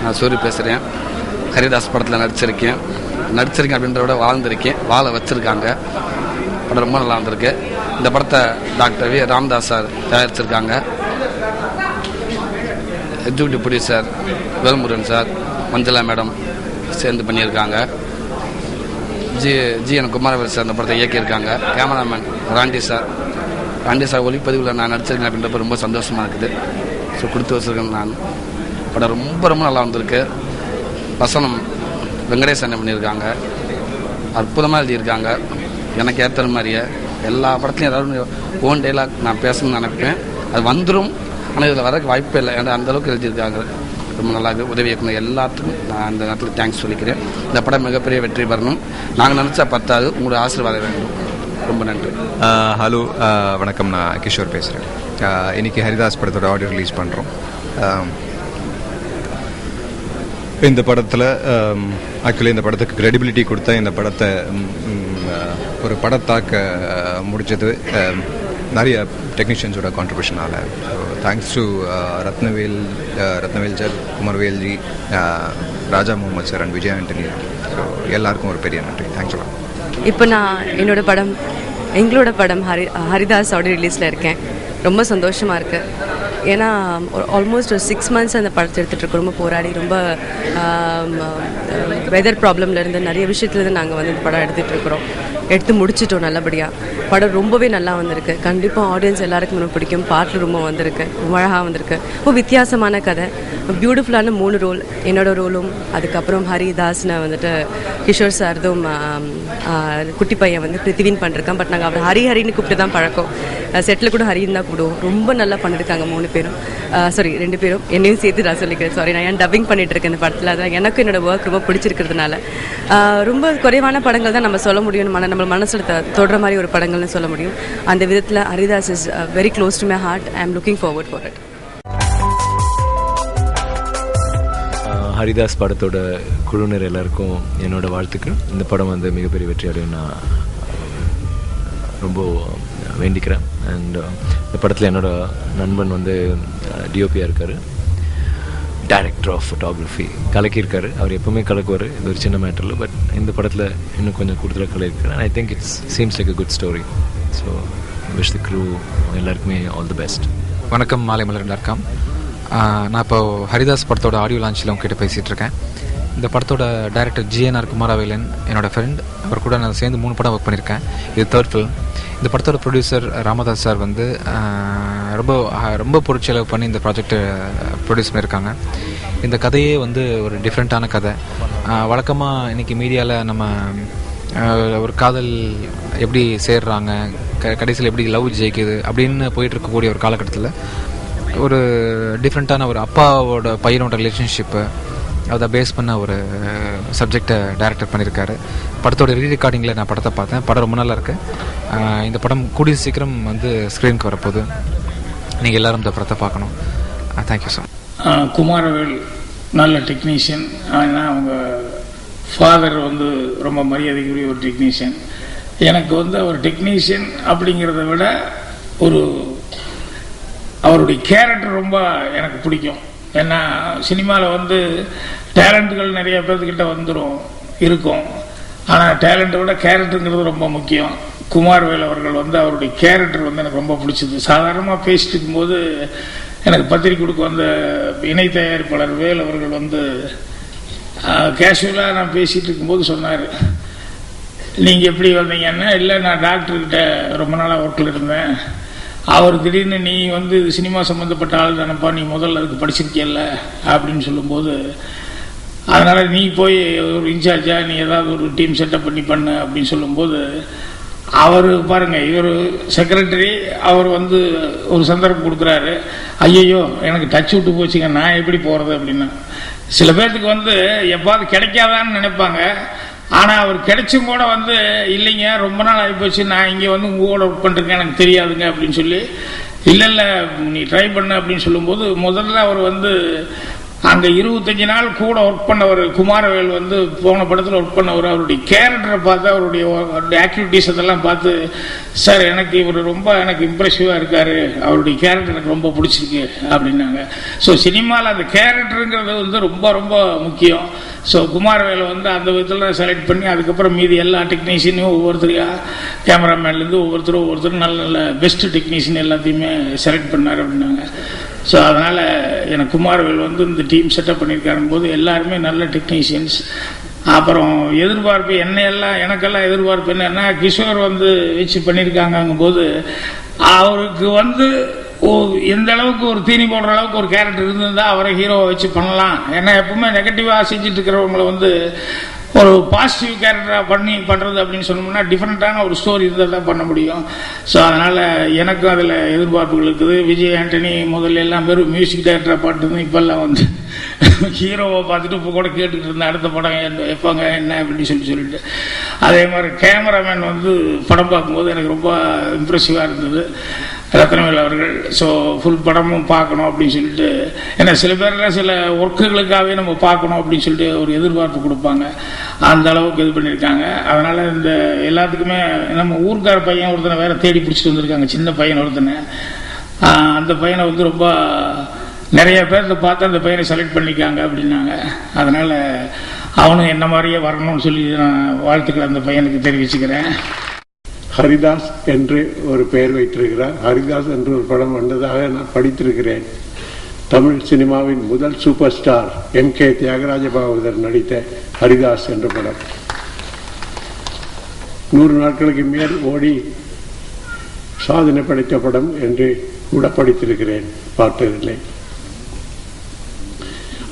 நான் சூரிய பேசுகிறேன். ஹரிதாஸ் படத்தில் நடிச்சிருக்கேன் அப்படின்றத விட வாழ்ந்திருக்கேன், வாழ வச்சுருக்காங்க. படம் ரொம்ப நல்லா வந்திருக்கு. இந்த படத்தை டாக்டர் வி ராமதாஸ் சார் தயாரிச்சிருக்காங்க. Executive producer Velmurugan sir, Manjala madam சேர்ந்து பண்ணியிருக்காங்க. ஜிஎன் குமாரவேல் சார் இந்த படத்தை இயக்கியிருக்காங்க. கேமராமேன் ராண்டி சார் ஒளிப்பதிவில் நான் நடிச்சிருக்கேன் அப்படின்றப்ப ரொம்ப சந்தோஷமாக இருக்குது. ஸோ கொடுத்து வச்சுருக்கேன் நான். படம் ரொம்ப நல்லா வந்திருக்கு. வசனம் வெங்கடேஷ் அண்ணன் பண்ணியிருக்காங்க. அற்புதமாக எழுதியிருக்காங்க. எனக்கு ஏற்ற மாதிரியே எல்லா படத்துலையும் ஏதாவது ஓன் டைலாக் நான் பேசணும்னு நினைப்பேன், அது வந்துடும். ஆனால் இதில் வரக்கு வாய்ப்பே இல்லை. ஏன்னா அந்தளவுக்கு எழுதியிருக்காங்க. ரொம்ப நல்லா இருக்குது. உதவி இயக்குனர் எல்லாத்துக்கும் நான் அந்த நேரத்தில் தேங்க்ஸ் சொல்லிக்கிறேன். இந்த படம் மிகப்பெரிய வெற்றி பெறணும். நாங்கள் நினச்சா பத்தாது, உங்களுடைய ஆசீர்வாதம் வேண்டும். ரொம்ப நன்றி. ஹலோ, வணக்கம். நான் கிஷோர் பேசுகிறேன். இன்றைக்கி ஹரிதாஸ் படத்தோட ஆடியோ ரிலீஸ் பண்ணுறோம். இந்த படத்தில் ஆக்சுவலி இந்த படத்துக்கு கிரெடிபிலிட்டி கொடுத்தா இந்த படத்தை ஒரு படத்தாக்க முடித்தது நிறைய டெக்னீஷியன்ஸோட கான்ட்ரிபியூஷனால். Thanks to Rathnavel sir, Kumaravelji, Raja Mohammed sir and Vijay Antony. So எல்லாருக்கும் ஒரு பெரிய நன்றி. தேங்க்ஸ். இப்போ நான் எங்களோட படம் ஹரிதாஸ் ஆடியோ ரிலீஸில் இருக்கேன். ரொம்ப சந்தோஷமாக இருக்குது. ஏன்னா ஆல்மோஸ்ட் ஒரு 6 months அந்த படத்தை எடுத்துகிட்டு ரொம்ப போராடி, ரொம்ப வெதர் ப்ராப்ளம்லேருந்து நிறைய விஷயத்துலேருந்து நாங்கள் இந்த படம் எடுத்து முடிச்சிட்டோம் நல்லபடியாக. படம் ரொம்பவே நல்லா வந்திருக்கு. கண்டிப்பாக ஆடியன்ஸ் எல்லாருக்கும் ரொம்ப பிடிக்கும். பாட்டு ரொம்ப வந்திருக்கு, ரொம்ப அழகாக வந்திருக்கு. ரொம்ப வித்தியாசமான கதை, பியூட்டிஃபுல்லான 3 ரோல், என்னோட ரோலும், அதுக்கப்புறம் ஹரிதாஸ்னை கிஷோர் சார்தும் குட்டி பையன் பிருத்திவின் பண்ணிருக்கான். பட் நாங்கள் அவர் ஹரின்னு கூப்பிட்டு தான் பழக்கம். செட்டில் கூட ஹரின்னு தான் கூப்பிடுவோம். ரொம்ப நல்லா பண்ணியிருக்காங்க 3 பேரும். 2 பேரும், என்னையும் சேர்த்து நான் சொல்லிக்கிறேன். நான் ஏன் டப்பிங் பண்ணிட்டு இருக்கேன் இந்த படத்தில். அதான் எனக்கும் என்னோட ஒர்க் ரொம்ப பிடிச்சிருக்கிறதுனால. ரொம்ப குறைவான படங்கள் தான் நம்ம சொல்ல முடியும், நம்ம மனசில் தொடுற மாதிரி ஒரு படங்கள்னு சொல்ல முடியும். அந்த விதத்தில் Haridas is very close to my heart. I am looking forward for it. Haridas படத்தோட குழுவினர் எல்லாருக்கும் என்னோட வாழ்த்துக்கள். இந்த படம் மிகப்பெரிய வெற்றி அடையும் நான் ரொம்ப வேண்டிக்கிறேன். அண்ட் இந்த படத்தில் என்னோட நண்பன் டிஓபியாக இருக்கார், டைரக்டர் ஆஃப் ஃபோட்டோகிராஃபி கலக்கியிருக்காரு. அவர் எப்போவுமே கலக்குவார், இது ஒரு சின்ன மேட்டரில். பட் இந்த படத்தில் இன்னும் கொஞ்சம் கூடுதலாக கலக்கியிருக்காரு. And I think it's seems like a good story. So wish the crew எல்லாருக்குமே ஆல் தி பெஸ்ட். வணக்கம், மாலைமலர்.com. நான் இப்போ ஹரிதாஸ் படத்தோட ஆடியோ லான்ச்சில் உங்ககிட்ட பேசிகிட்டு இருக்கேன். இந்த படத்தோட டைரக்டர் ஜிஎன்ஆர் குமாரவேலன் என்னோடய ஃப்ரெண்ட். அவர் கூட நான் சேர்ந்து 3 படம் ஒர்க் பண்ணியிருக்கேன். இது 3rd ஃபிலிம். இந்த படத்தோட ப்ரொடியூசர் ராமதாஸ் சார் ரொம்ப பொருட்செலவு பண்ணி இந்த ப்ராஜெக்டை ப்ரொடியூஸ் பண்ணியிருக்காங்க. இந்த கதையே ஒரு டிஃப்ரெண்ட்டான கதை. வழக்கமாக இன்றைக்கி மீடியாவில் நம்ம ஒரு காதல் எப்படி சேர்றாங்க, கடைசியில் எப்படி லவ் ஜெயிக்குது அப்படின்னு போயிட்டுருக்கக்கூடிய ஒரு காலகட்டத்தில் ஒரு டிஃப்ரெண்ட்டான ஒரு அப்பாவோட பையனோட ரிலேஷன்ஷிப்பு அதை பேஸ் பண்ண ஒரு சப்ஜெக்டை டைரக்டர் பண்ணியிருக்காரு. படத்தோட ரீரெக்கார்டிங்கில் நான் படத்தை பார்த்தேன். படம் ரொம்ப நல்லா இருக்குது. இந்த படம் கூடிய சீக்கிரம் ஸ்க்ரீனுக்கு வரப்போகுது. நீங்கள் எல்லோரும் இந்த படத்தை பார்க்கணும். Thank you sir. குமாரவேல் நல்ல டெக்னீஷியன். ஆனால் அவங்க ஃபாதர் ரொம்ப மரியாதைக்குரிய ஒரு டெக்னீஷியன். எனக்கு அவர் டெக்னீஷியன் அப்படிங்கிறத விட அவருடைய கேரக்டர் ரொம்ப எனக்கு பிடிக்கும். ஏன்னா சினிமாவில் டேலண்ட்டுகள் நிறைய பேர்த்துக்கிட்ட இருக்கும். ஆனால் டேலண்ட்டை விட கேரக்டருங்கிறது ரொம்ப முக்கியம். குமாரவேல் அவர்கள் அவருடைய கேரக்டர் எனக்கு ரொம்ப பிடிச்சது. சாதாரணமாக பேசிட்டு இருக்கும்போது எனக்கு பத்திரிக்கை கொடுக்க வந்த இணை தயாரிப்பாளர் வேல் அவர்கள் கேஷுவலாக நான் பேசிகிட்டு இருக்கும்போது சொன்னார், நீங்கள் எப்படி வந்தீங்கன்னா, இல்லை நான் டாக்டர்கிட்ட ரொம்ப நாளாக ஒர்க்கில் இருந்தேன். அவர் திடீர்னு நீ சினிமா சம்மந்தப்பட்ட ஆள் தானப்பா, நீ முதல்ல அதுக்கு படிச்சிருக்கியல்ல அப்படின்னு சொல்லும்போது, அதனால் நீ போய் ஒரு இன்சார்ஜாக நீ ஏதாவது ஒரு டீம் செட்டப் பண்ணு அப்படின்னு சொல்லும்போது, அவர் பாருங்கள், இவர் செக்ரட்டரி, அவர் ஒரு சந்தர்ப்பம் கொடுக்குறாரு. ஐயையோ எனக்கு டச் விட்டு போச்சுங்க, நான் எப்படி போகிறது அப்படின்னா. சில பேர்த்துக்கு எப்பாவது கிடைக்காதான்னு நினைப்பாங்க. ஆனால் அவர் கிடைச்சும் கூட இல்லைங்க ரொம்ப நாள் ஆகிப்போச்சு, நான் இங்கே உங்களோட ஒர்க் பண்ணிருக்கேன், எனக்கு தெரியாதுங்க அப்படின்னு சொல்லி, இல்லை நீ ட்ரை பண்ண அப்படின்னு சொல்லும்போது, முதல்ல அவர் அங்கே 25 நாள் கூட ஒர்க் பண்ணவர் குமாரவேல் வந்து போன படத்தில் ஒர்க் பண்ணவர். அவருடைய கேரக்டரை பார்த்து அவருடைய ஆக்டிவிட்டீஸ் அதெல்லாம் பார்த்து, சார் எனக்கு இவர் ரொம்ப எனக்கு இம்ப்ரெசிவாக இருக்கார், அவருடைய கேரக்டர் எனக்கு ரொம்ப பிடிச்சிருக்கு அப்படின்னாங்க. ஸோ சினிமாவில் அந்த கேரக்டருங்கிறது வந்து ரொம்ப ரொம்ப முக்கியம். ஸோ குமாரவேலை வந்து அந்த விதத்தில் செலக்ட் பண்ணி அதுக்கப்புறம் மீதி எல்லா டெக்னீஷியனையும் ஒவ்வொருத்தரையாக கேமராமேன்லேருந்து ஒவ்வொருத்தரும் நல்ல நல்ல பெஸ்ட் டெக்னீஷியன் எல்லாத்தையுமே செலக்ட் பண்ணார் அப்படின்னாங்க. ஸோ அதனால் எனக்கு குமாரவேல் வந்து இந்த டீம் செட்டப் பண்ணியிருக்காருங்க போது எல்லாருமே நல்ல டெக்னீஷியன்ஸ். அப்புறம் எதிர்பார்ப்பு எனக்கெல்லாம் எதிர்பார்ப்பு என்னன்னா, கிஷோர் வந்து வச்சு பண்ணியிருக்காங்கும் போது அவருக்கு வந்து எந்த அளவுக்கு ஒரு தீனி போடுற அளவுக்கு ஒரு கேரக்டர் இருந்திருந்தால் அவரை ஹீரோவை வச்சு பண்ணலாம். ஏன்னா எப்பவுமே நெகட்டிவாக செஞ்சுட்டு இருக்கிறவங்களை வந்து ஒரு பாசிட்டிவ் கேரக்டராக பண்ணுறது அப்படின்னு சொன்னோம்னா டிஃப்ரெண்ட்டான ஒரு ஸ்டோரி இருந்தால் தான் பண்ண முடியும். ஸோ அதனால் எனக்கும் அதில் எதிர்பார்ப்புகள் இருக்குது. விஜய் ஆண்டனி முதல்ல எல்லாம் வெறும் மியூசிக் டைரக்டராக பாட்டுருந்து இப்போல்லாம் வந்து ஹீரோவை பார்த்துட்டு இப்போ கூட கேட்டுக்கிட்டு இருந்தேன் அடுத்த படம் எப்போங்க என்ன அப்படின்னு சொல்லிட்டு. அதே மாதிரி கேமராமேன் வந்து படம் பார்க்கும்போது எனக்கு ரொம்ப இம்ப்ரெசிவாக இருந்தது ரத்னவேல் அவர்கள். ஸோ ஃபுல் படமும் பார்க்கணும் அப்படின்னு சொல்லிட்டு, ஏன்னா சில பேர்லாம் சில ஒர்க்குகளுக்காகவே நம்ம பார்க்கணும் அப்படின்னு சொல்லிட்டு ஒரு எதிர்பார்ப்பு கொடுப்பாங்க. அந்த அளவுக்கு இது பண்ணியிருக்காங்க. அதனால் இந்த எல்லாத்துக்குமே நம்ம ஊர்க்கார பையன் ஒருத்தனை வேற தேடி பிடிச்சிட்டு வந்திருக்காங்க, சின்ன பையன் ஒருத்தனை. அந்த பையனை வந்து ரொம்ப நிறைய பேர்த்த பார்த்து அந்த பையனை செலக்ட் பண்ணிக்காங்க அப்படின்னாங்க. அதனால் அவனும் என்ன மாதிரியே வரணும்னு சொல்லி நான் வாழ்த்துக்களை அந்த பையனுக்கு தெரிவிச்சுக்கிறேன். ஹரிதாஸ் என்று ஒரு பெயர் வைத்திருக்கிறார். ஹரிதாஸ் என்று ஒரு படம் வந்ததாக நான் படித்திருக்கிறேன். தமிழ் சினிமாவின் முதல் super star MK Thyagaraja Bhagavathar நடித்த ஹரிதாஸ் என்ற படம் 100 நாட்களுக்கு மேல் ஓடி சாதனை படைத்த படம் என்று கூட படித்திருக்கிறேன், பார்த்ததில்லை.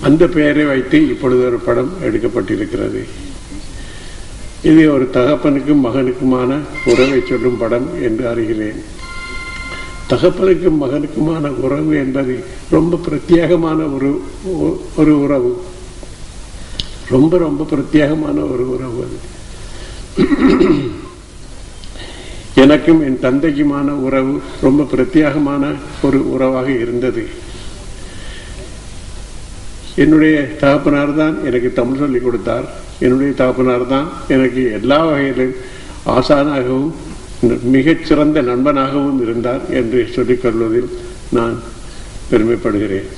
அந்த பெயரை வைத்து இப்பொழுது ஒரு படம் எடுக்கப்பட்டிருக்கிறது. இது ஒரு தகப்பனுக்கும் மகனுக்குமான உறவை சொல்லும் படம் என்று அறிகிறேன். தகப்பனுக்கும் மகனுக்குமான உறவு என்பது ரொம்ப பிரத்யேகமான ஒரு உறவு, ரொம்ப ரொம்ப பிரத்யேகமான ஒரு உறவு அது. எனக்கும் என் தந்தைக்குமான உறவு ரொம்ப பிரத்யேகமான ஒரு உறவாக இருந்தது. என்னுடைய தகப்பனார் தான் எனக்கு தமிழ் சொல்லிக் கொடுத்தார். என்னுடைய தகப்பனார் தான் எனக்கு எல்லா வகையிலும் ஆசானாகவும் மிகச்சிறந்த நண்பனாகவும் இருந்தார் என்று சொல்லிக் கொள்வதில் நான் பெருமைப்படுகிறேன்.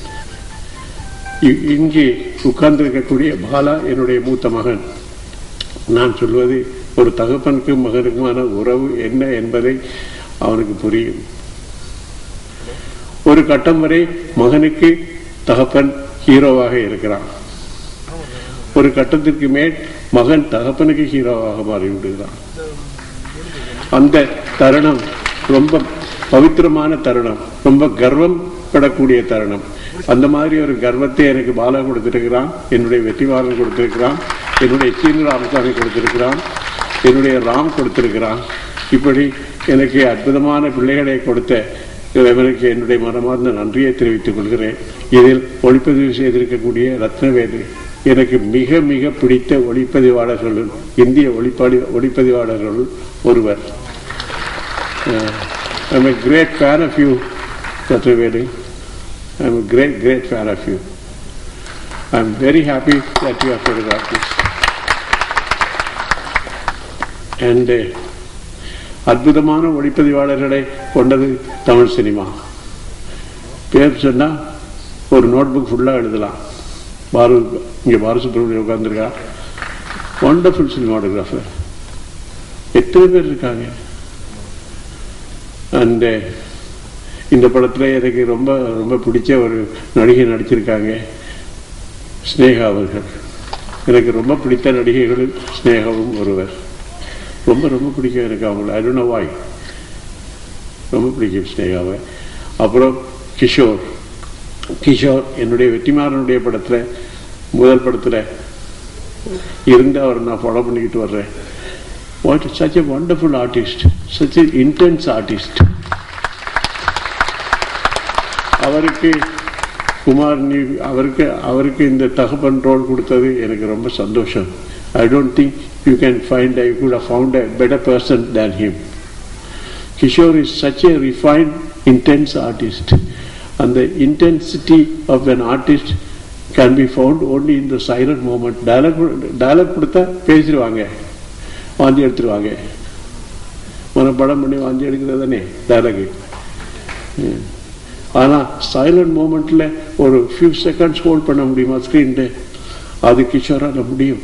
இங்கே உட்கார்ந்திருக்கக்கூடிய பாலா என்னுடைய மூத்த மகன். நான் சொல்வது ஒரு தகப்பனுக்கும் மகனுக்குமான உறவு என்ன என்பதை அவனுக்கு புரியும். ஒரு கட்டம் வரை மகனுக்கு தகப்பன் ஹீரோவாக இருக்கிறான். ஒரு கட்டத்திற்கு மேல் மகன் தகப்பனுக்கு ஹீரோவாக மாறிவிடுகிறான். அந்த தருணம் ரொம்ப பவித்திரமான தருணம், ரொம்ப கர்வம் படக்கூடிய தருணம். அந்த மாதிரி ஒரு கர்வத்தை எனக்கு பாலா கொடுத்திருக்கிறான், என்னுடைய வெற்றிவாரன் கொடுத்திருக்கிறான், என்னுடைய சீனு ராமசாமி கொடுத்திருக்கிறான், என்னுடைய ராம் கொடுத்திருக்கிறான். இப்படி எனக்கு அற்புதமான பிள்ளைகளை கொடுத்த இவனுக்கு என்னுடைய மனமார்ந்த நன்றியை தெரிவித்துக் கொள்கிறேன். இதில் ஒளிப்பதிவு செய்திருக்கக்கூடிய ரத்னவேலு எனக்கு மிக மிக பிடித்த ஒளிப்பதிவாளர்களுள், இந்திய ஒளிப்பதிவாளர்களுள் ஒருவர். I'm a great fan of you, Ratnavelu. I'm a great fan of you. I'm very happy that you have photographed this. And அற்புதமான ஒளிப்பதிவாளர்களை கொண்டது தமிழ் சினிமா. பேர் சொன்னால் ஒரு நோட்புக் ஃபுல்லாக எழுதலாம். இங்கே பாலசுப்ரமணியம் உட்கார்ந்துருக்கா, வண்டர்ஃபுல் சினிமாட்டோகிராஃபர். எத்தனை பேர் இருக்காங்க. அண்ட் இந்த படத்தில் எனக்கு ரொம்ப ரொம்ப பிடிச்ச ஒரு நடிகை நடிச்சிருக்காங்க, ஸ்னேகா அவர்கள். எனக்கு ரொம்ப பிடித்த நடிகைகளில் ஸ்னேகாவும் ஒருவர். ரொம்ப ரொம்ப பிடிக்கும் எனக்கு அவங்கள. ஐ டோன்ட் நோ வை, ரொம்ப பிடிக்கும் ஸ்னேகாவை. அப்புறம் கிஷோர் என்னுடைய வெற்றிமாறனுடைய படத்தில், முதல் படத்தில் இருந்து அவர் நான் ஃபாலோ பண்ணிக்கிட்டு வர்றேன். What such a wonderful artist, such a intense artist. அவருக்கு குமார் அவருக்கு இந்த தகப்பன் ரோல் கொடுத்தது எனக்கு ரொம்ப சந்தோஷம். I don't think you could have found a better person than him. Kishore is such a refined, intense artist. And the intensity of an artist can be found only in the silent moment. Dialogue கொடுத்தா பேசிடுவாங்க, வாந்தி எடுத்துருவாங்க. மனப்படம் பண்ணி வாந்தி எடுக்கிறது தானே dialogue. ஆனால் silent மூமெண்ட்ல ஒரு few seconds hold பண்ண முடியுமா ஸ்க்ரீன்ல? அது கிஷோரால முடியும்.